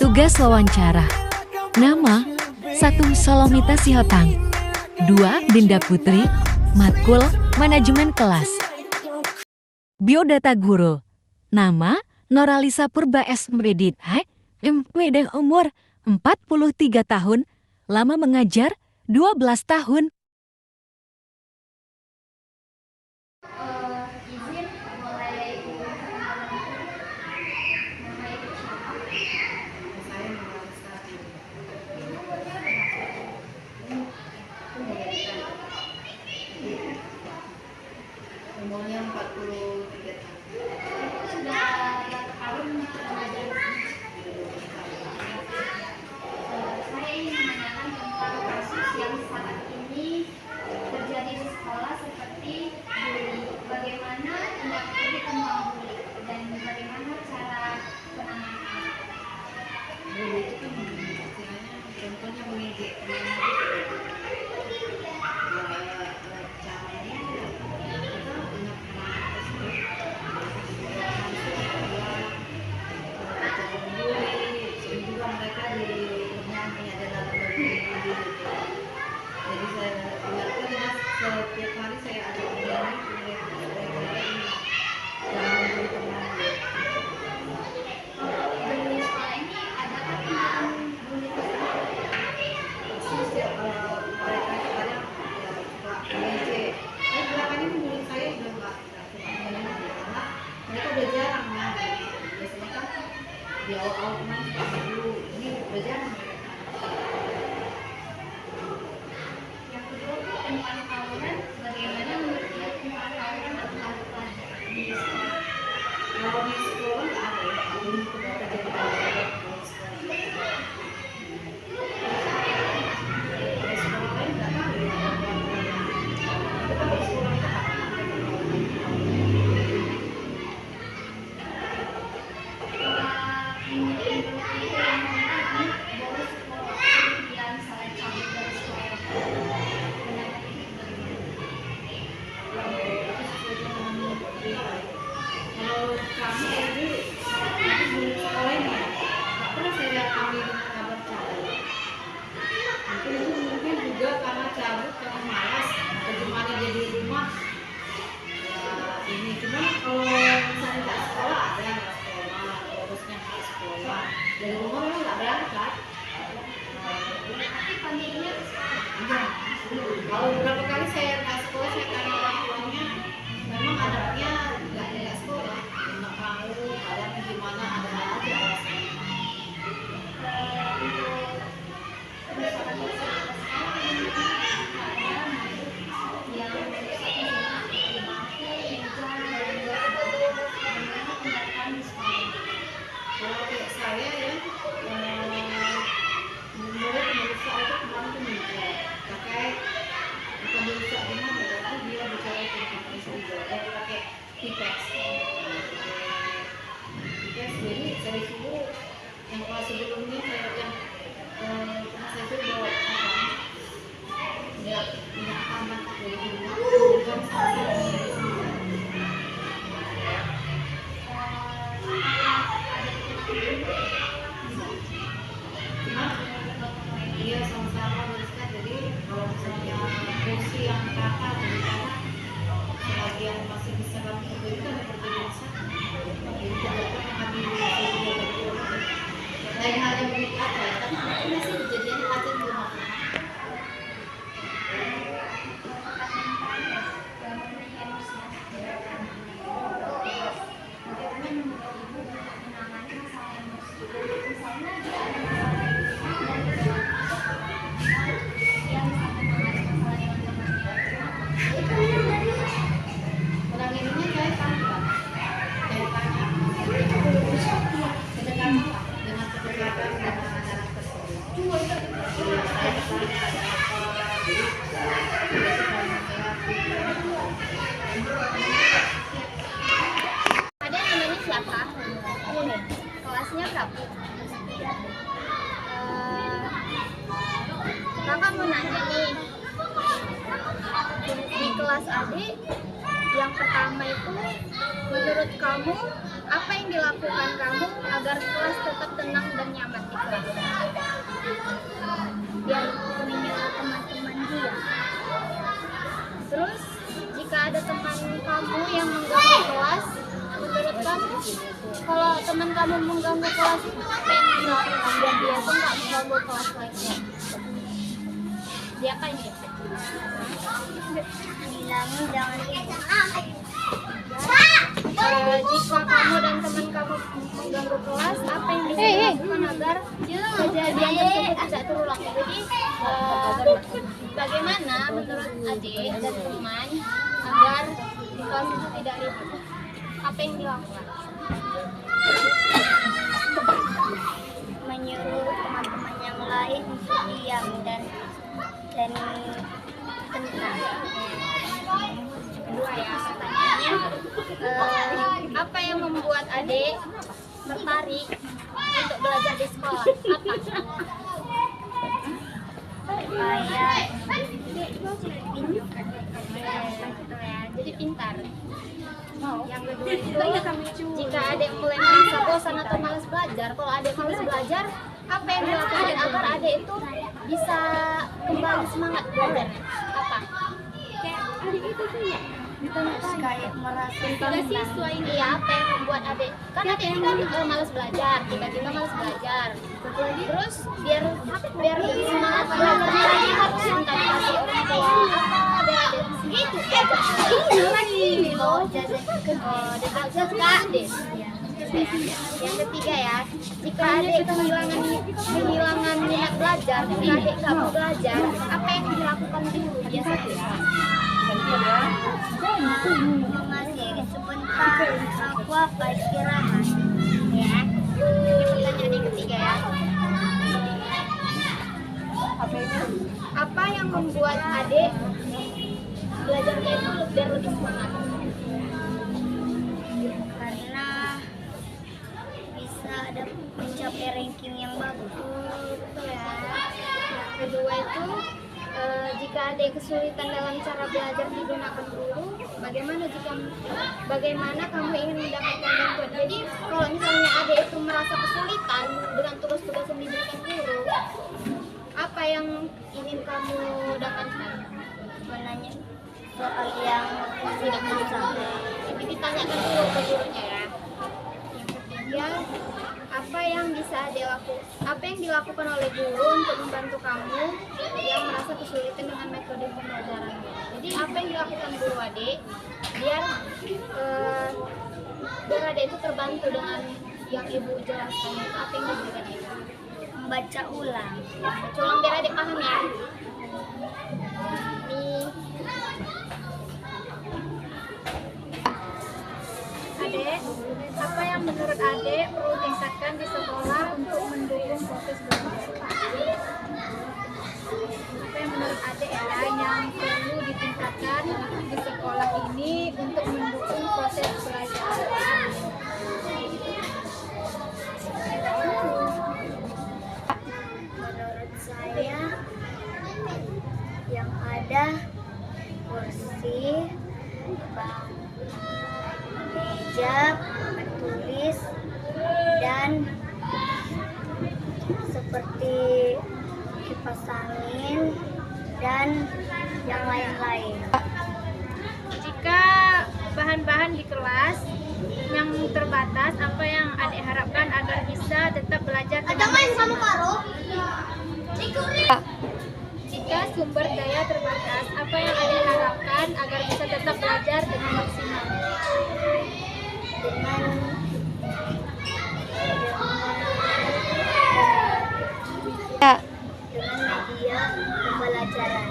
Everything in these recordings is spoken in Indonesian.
Tugas wawancara. Nama, 1. Solomita Sihotang. 2. Dinda Putri. Matkul, manajemen kelas. Biodata guru. Nama, Noralisa Purba S. Mredit. MPD umur 43 tahun. Lama mengajar 12 tahun. Izin boleh umurnya 43 tahun. sudah berapa tahun mengajar? Saya ingin menanyakan tentang kasus yang saat ini terjadi di sekolah seperti bully. Bagaimana tindak lanjut tentang bully dan bagaimana cara penanganan? Bully itu kan istilahnya contohnya mengejek, caranya kita ingat anak tersebut sering juga mereka di rumah menyadari berbudi. Jadi saya ingatkan dengan setiap hari saya ajak dia jangan membuli teman. Di sekolah ini adakah tentang bully tersebut? Setiap mereka kadang ya suka mengejek. Belakangan ini mulut saya udah nggak karena mereka udah jarang biasanya kan di awal-awal kemarin suka dulu, ini udah jarang. Yang kedua itu tentang tawuran. Bagaimana menurut dia tentang tawuran atau tawuran di sekolah? Kalau di sekolah nggak ada ya, belum pernah terjadi kalau di sekolah. Di sekolah lain nggak tahu ya. Tapi kalau di sekolah kita kalau kami itu di sekolah ini nggak pernah saya ambil kabar cabut. Mungkin itu mungkin juga karena cabut karena malas atau gimana dia di rumah. Ya ini cuma kalau misalnya nggak sekolah ada yang nggak sekolah, harusnya nggak sekolah dari rumah memang nggak berangkat. Tapi panggilnya Iya. Kalau beberapa kali saya nggak sekolah, saya tanya orang tuanya, memang anaknya nggak sekolah, nggak tahu keadaannya gimana, ada aja alasannya. Kalau kayak saya ya, menurut saya itu kemarin tuh mikir, pakai bukan dirusak dengan berarti dia bicara tentang istri pakai pipex. Pipex jadi dari dulu yang kelas sebelumnya saya yang pernah saya tuh bawa apa? Ya punya anak dari rumah, bukan saya. Iya sama-sama menuliskan. Jadi kalau misalnya fungsi yang kakak dari kakak sebagian masih bisa kami berikan seperti biasa. Jadi kebetulan kami lain hal yang begitu apa ya? Tapi ini sih kejadian pacar di rumah. Orang ininya saya tanya kedekatan dengan kedekatan dengan anak tersebut. Saya tanya ada apa, ada namanya siapa? Ini kelasnya berapa? Kakak mau nanya nih, di kelas adik yang pertama itu menurut kamu apa yang dilakukan kamu agar kelas tetap tenang dan nyaman? kamu yang mengganggu kelas, menurut kamu kalau teman kamu mengganggu kelas, apa yang dilakukan biar dia tuh nggak mengganggu kelas lagi? Dia kan gitu. Bilangin jangan ribut. Jika kamu dan teman kamu mengganggu kelas, apa yang bisa dilakukan agar kejadian tersebut tidak terulang? Jadi bagaimana menurut adik dan teman agar di kelas itu tidak ribut? Apa yang dilakukan? Menyuruh teman-teman yang lain untuk diam dan tenang. Kedua ya, pertanyaannya apa yang membuat adik tertarik untuk belajar di sekolah? Apa? Jadi pintar. Yang kedua itu, jika adik mulai merasa bosan atau malas belajar, kalau adik malas belajar, apa yang dilakukan agar adik itu bisa kembali semangat belajar? Apa? Kayak adik itu tuh ya, kayak merasa siswa ini ya, apa yang membuat adik? Kan adik ini kan malas belajar, tiba-tiba malas belajar. Terus biar semangat belajarnya lagi harus minta dikasih orang tua. Apa biar adik gitu? Lagi loh, yang ketiga ya, jika adik kehilangan minat belajar, jika adik nggak mau belajar, apa yang dilakukan dulu biasanya? Mengakhiri sebentar, aku apa istirahat ya. Ini pertanyaan yang ketiga ya. Apa yang membuat adik belajarnya itu biar lebih semangat? Karena bisa ada mencapai ranking yang bagus ya. Yang kedua itu jika adik kesulitan dalam cara belajar digunakan guru, bagaimana kamu ingin mendapatkan bantuan? Jadi kalau misalnya adik itu merasa kesulitan dengan tugas-tugas yang diberikan guru, apa yang ingin kamu dapatkan? Menanya soal yang tidak bisa. Jadi ditanyakan dulu ke gurunya ya. Yang ketiga, apa yang dilakukan oleh guru untuk membantu kamu yang merasa kesulitan dengan metode pembelajaran? Jadi apa yang dilakukan guru adik biar adik itu terbantu dengan yang ibu jelaskan itu? Apa yang diberikan itu? Membaca ulang biar adik paham ya. Adik, apa yang menurut adik perlu ditingkatkan di sekolah untuk mendukung proses belajar? Apa yang menurut adik ya yang perlu ditingkatkan di sekolah ini untuk mendukung proses belajar? Menurut saya yang ada kursi, meja, tulis, dan seperti kipas angin dan yang lain-lain. Jika bahan-bahan di kelas yang terbatas, apa yang adik harapkan agar bisa tetap belajar dengan maksimal? Jika sumber daya terbatas, apa yang adik harapkan agar bisa tetap belajar dengan maksimal? Dengan media pembelajaran.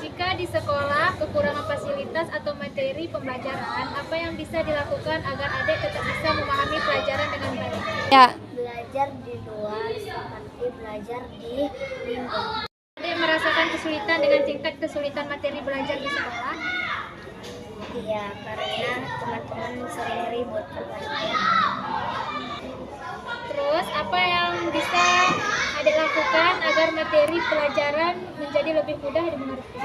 Jika di sekolah kekurangan fasilitas atau materi pembelajaran, apa yang bisa dilakukan agar adik tetap bisa memahami pelajaran dengan baik? Ya. Belajar di luar seperti belajar di bimbel. Adik merasakan kesulitan dengan tingkat kesulitan materi belajar di sekolah? Iya, karena teman-teman sering ribut. Terus, apa yang bisa adik lakukan agar materi pelajaran menjadi lebih mudah dimengerti?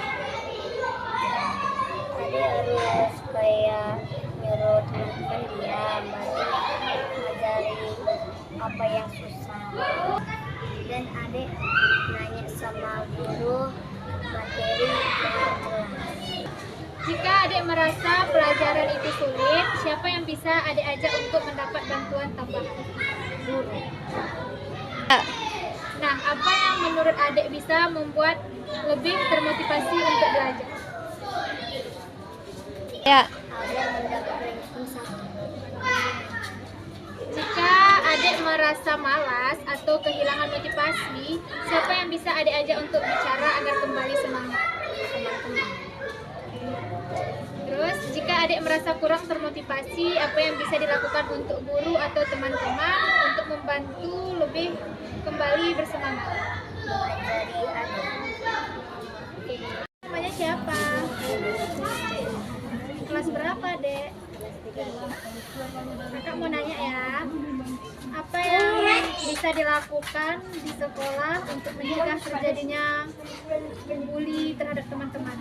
Adik harus kayak nyuruh teman-teman diam, mengajari apa yang susah. Dan adik nanya sama guru materi yang jelas. Jika adik merasa pelajaran itu sulit, siapa yang bisa adik ajak untuk mendapat bantuan tambahan? Guru. Nah, apa yang menurut adik bisa membuat lebih termotivasi untuk belajar? Ya. Jika adik merasa malas atau kehilangan motivasi, siapa yang bisa adik ajak untuk bicara agar kembali semangat? Terus, jika adik merasa kurang termotivasi, apa yang bisa dilakukan untuk guru atau teman-teman untuk membantu lebih kembali bersemangat? Namanya siapa? Kelas berapa, Dek? Kakak mau nanya ya, apa yang bisa dilakukan di sekolah untuk mencegah terjadinya bully terhadap teman-teman?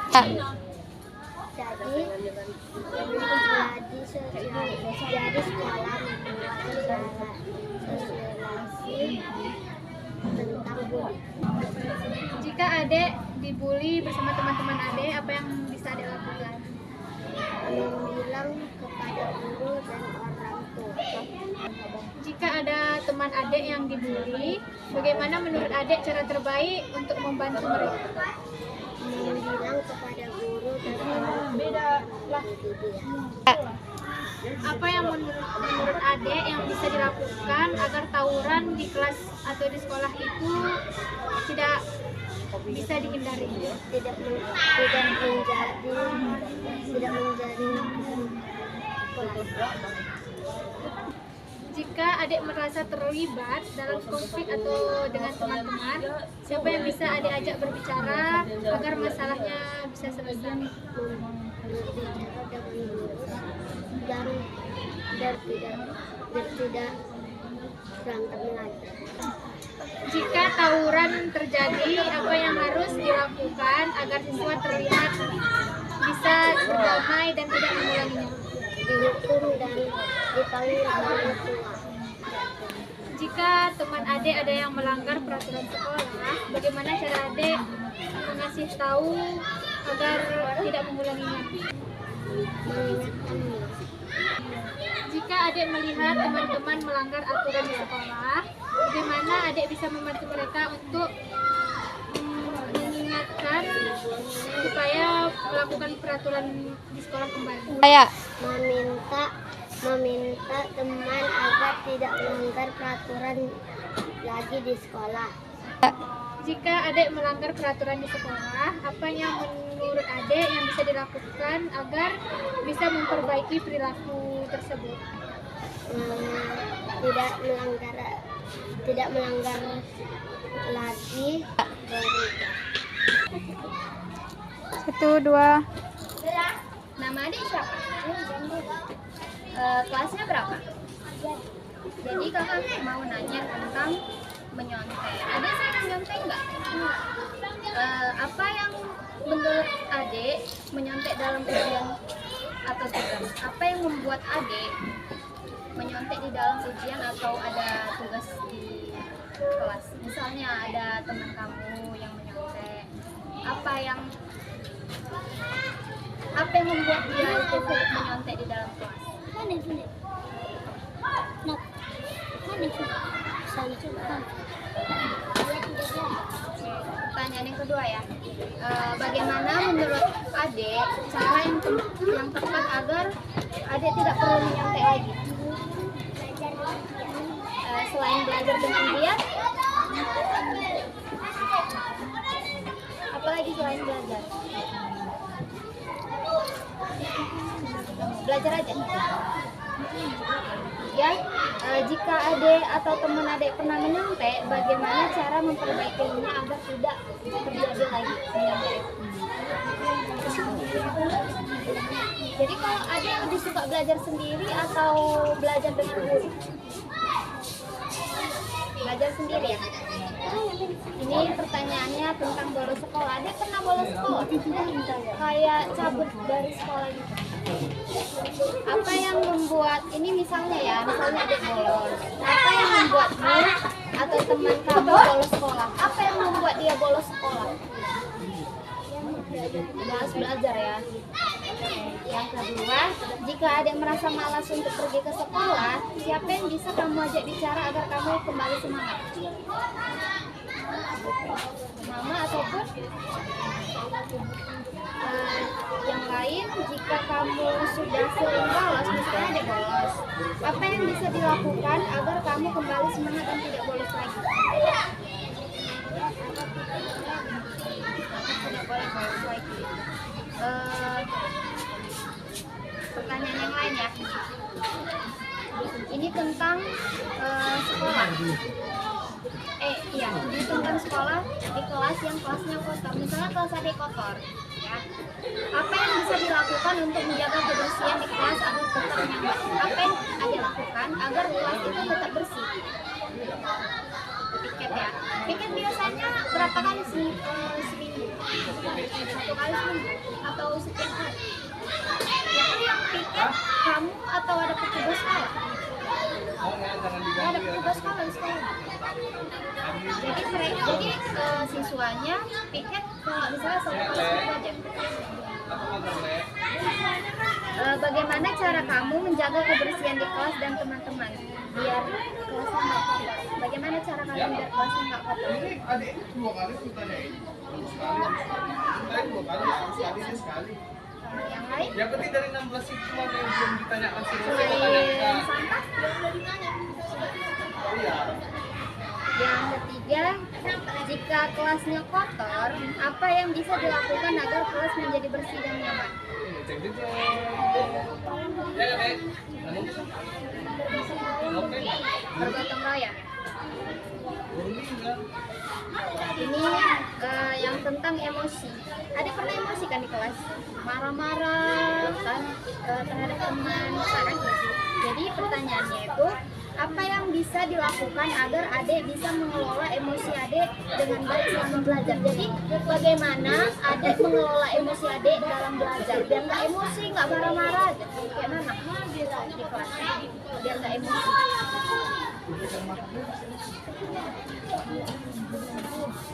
Jadi sekolah membuat sosialisasi tentang bully. Jika adik dibully bersama teman-teman adik, apa yang bisa adik lakukan? Bilang kepada guru dan orang tua. Jika ada teman adik yang dibully, bagaimana menurut adik cara terbaik untuk membantu mereka? Bilang kepada guru dan orang tua. Apa yang menurut adik yang bisa dilakukan agar tawuran di kelas atau di sekolah itu tidak bisa dihindari? Tidak menjadi Jika adik merasa terlibat dalam konflik atau dengan teman-teman, siapa yang bisa adik ajak berbicara agar masalahnya bisa selesai? dan tidak berantem lagi. Jika tawuran terjadi, apa yang harus dilakukan agar siswa terlihat bisa berdamai dan tidak mengulanginya? Dihukum dan dipanggil orang tua. Jika teman adik ada yang melanggar peraturan sekolah, bagaimana cara adik mengasih tahu agar tidak mengulanginya? Mengingatkannya. Jika adik melihat teman-teman melanggar aturan di sekolah, bagaimana adik bisa membantu mereka untuk mengingatkan supaya melakukan peraturan di sekolah kembali? Meminta teman agar tidak melanggar peraturan lagi di sekolah. Jika adik melanggar peraturan di sekolah, apa yang menurut adik yang bisa dilakukan agar bisa memperbaiki perilaku tersebut? Tidak melanggar lagi. 1, 2. Nama adik siapa? Kelasnya berapa? Jadi kakak mau nanya tentang menyontek. Adik sering menyontek nggak? Apa yang menurut adik menyontek dalam ujian atau tugas? Apa yang membuat adik menyontek di dalam ujian atau ada tugas di kelas? Misalnya ada teman kamu yang menyontek. Apa yang membuat dia itu menyontek di dalam kelas? Pertanyaan yang kedua ya, bagaimana menurut adik cara yang tepat agar adik tidak perlu menyontek lagi? Selain belajar dengan dia, apalagi selain belajar? Belajar aja. Ya, jika adik atau teman adik pernah menyontek, bagaimana cara memperbaikinya agar tidak terjadi lagi menyontek? Jadi kalau adik lebih suka belajar sendiri atau belajar dengan guru? Belajar sendiri ya? Ini pertanyaannya tentang bolos sekolah. Adik pernah bolos sekolah? Kayak cabut dari sekolah gitu. Apa yang membuat ini misalnya adik bolos. Apa yang membuatmu atau teman kamu bolos sekolah? Apa yang membuat dia bolos sekolah? Malas belajar ya. Yang kedua, jika adik merasa malas untuk pergi ke sekolah, siapa yang bisa kamu ajak bicara agar kamu kembali semangat? Mama ataupun yang lain. Jika kamu sudah sering bolos, misalnya adik bolos, apa yang bisa dilakukan agar kamu kembali semangat dan tidak bolos lagi? Tidak boleh bolos lagi. Pertanyaan yang lain ya. Ini tentang sekolah. Ini tentang sekolah di kelas yang kelasnya kotor. Misalnya kelas adik kotor, ya. Apa yang bisa dilakukan untuk menjaga kebersihan di kelas agar tetap nyaman? Apa yang adik lakukan agar kelas itu tetap bersih? Piket ya. Piket biasanya berapa kali seminggu? Satu kali seminggu atau setiap hari? Yang piket kamu atau ada petugas sekolah? Ada petugas sekolah di sekolah. Jadi siswanya piket kalau misalnya satu kali seminggu aja. Bagaimana cara kamu menjaga kebersihan di kelas dan teman-teman biar kelasnya nggak kotor? Bagaimana cara kalian biar kelasnya nggak kotor? Adik 2 kali aku tanyain. Sekali 2 kali, sekali dia sekali. Yang lain? Yang penting dari 16 itu cuma yang belum ditanyakan sih. Selain sampah belum ditanya. Iya. Yang ketiga, jika kelasnya kotor, apa yang bisa dilakukan agar kelas menjadi bersih dan nyaman? Cek dulu. Ya, Nek. Oke. Bergotong royong. Ini yang tentang emosi. Ada pernah emosi kan di kelas? Marah-marah kan terhadap teman, kan? Jadi pertanyaannya itu, apa yang bisa dilakukan agar adik bisa mengelola emosi adik dengan baik selama belajar? Jadi bagaimana adik mengelola emosi adik dalam belajar biar nggak emosi, nggak marah-marah aja? Kayak mana di kelas biar nggak emosi?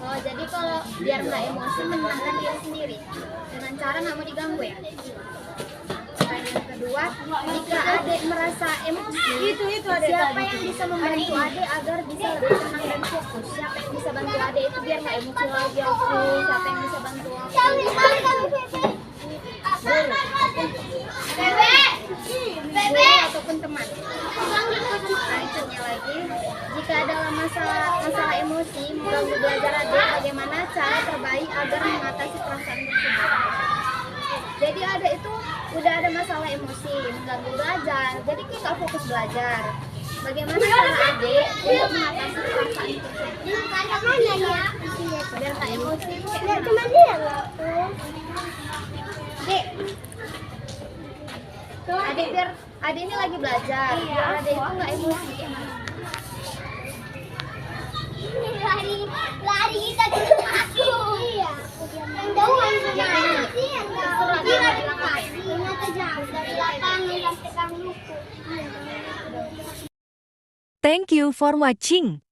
Oh, jadi kalau biar nggak emosi menenangkan diri sendiri dengan cara nggak mau diganggu ya. Pertanyaan kedua, jika adik merasa emosi, siapa yang bisa membantu adik agar bisa lebih tenang dan fokus? Siapa yang bisa bantu adik itu biar nggak emosi lagi aku? Siapa yang bisa bantu aku? Guru ataupun teman. Selanjutnya lagi, jika ada masalah emosi mengganggu belajar adik, bagaimana cara terbaik agar mengatasi perasaan tersebut? Jadi adik itu udah ada masalah emosi mengganggu belajar, jadi kita nggak fokus belajar. Bagaimana cara adik untuk mengatasi perasaan tersebut? Biar nggak emosi. Adik biar adik ini lagi belajar, biar adik itu nggak emosi. Lari kita ke aku. Iya. Yang jauh yang terserah ternyata jauh dari lapangan sampai kang luku. Thank you for watching.